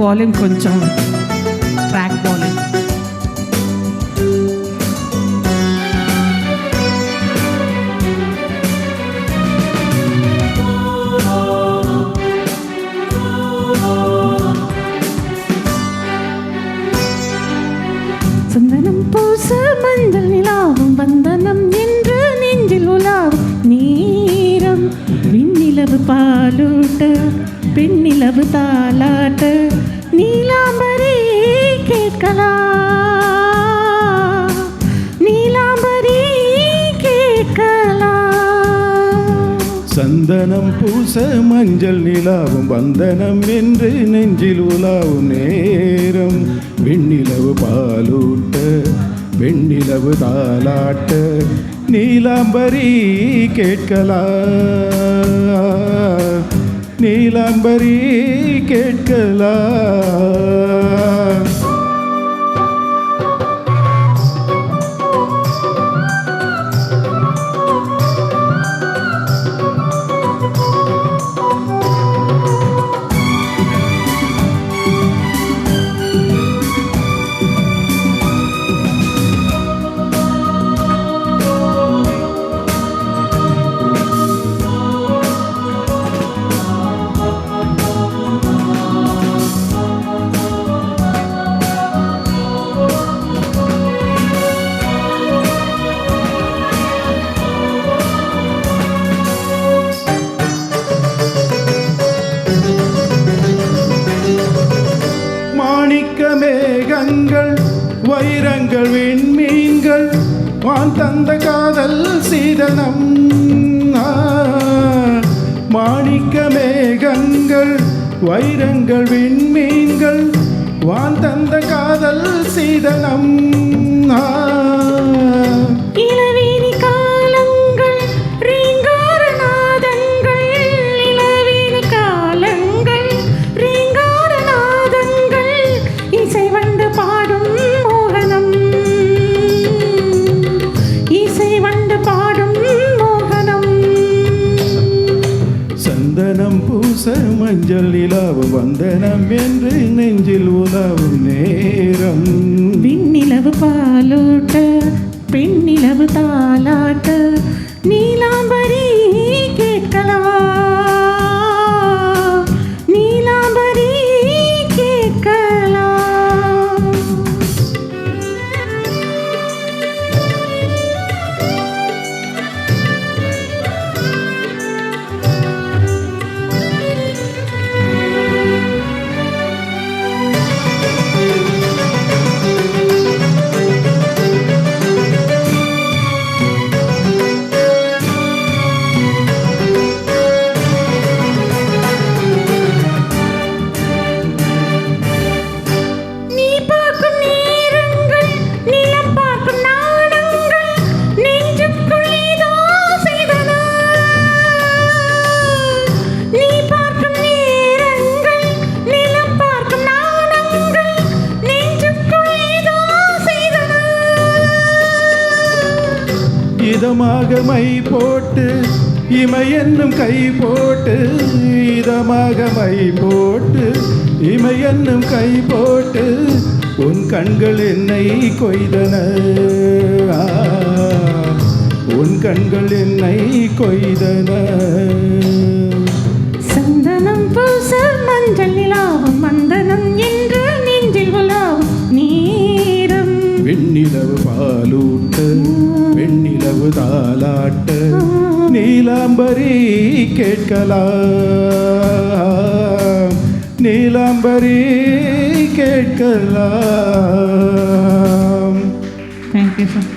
Volume கொஞ்சம் track volume. சந்தனம் பூச மஞ்சள் நிலாவும் வந்தனம் என்று நெஞ்சில் உலாவும் நேரம் விண்ணிலவு பாலூட்ட பெண்ணிலவு தாலாட்ட நீலாம்பரி கேட்கலாம் நீலாம்பரி கேட்கலாம். சந்தனம் பூச மஞ்சள் நிலாவும் வந்தனம் என்று நெஞ்சில் உலாவும் நேரம் விண்ணிலவு பாலூட்ட வெண்ணிலவு தாலாட்ட நீலாம்பரி கேட்கலாம் நீலாம்பரி கேட்கலாம். மேகங்கள் வைரங்கள் விண்மீன்கள் வான் தந்த காதல் சீதனம். மாணிக்க மேகங்கள் வைரங்கள் விண்மீன்கள் வான் தந்த காதல் சீதனம். சந்தனம் பூச மஞ்சள் நிலாவும் வந்தனம் என்று நெஞ்சில் உலாவும் நேரம் விண்ணிலவு பாலூட்ட பெண்ணிலவு தாலாட்ட நீலாம்பரி கேட்கலாம் நீலாம்பரி கேட்கலாம். இதமாக மை போட்டு இமை என்னும் கை போட்டு இதமாக மை போட்டு இமை என்னும் கை போட்டு உன் கண்கள் என்னை கொய்தன உன் கண்கள் என்னை கொய்தன. சந்தனம் பூச மஞ்சள் நிலாவும் மந்தனம் என்று நெஞ்சில் உலாவும் நேரம் வெண்ணிலவு பாலூட்ட வெண்ணிலவு தாலாட்ட நீலாம்பரி கேட்கலாம் நீலாம்பரி கேட்கலாம். Thank you sir.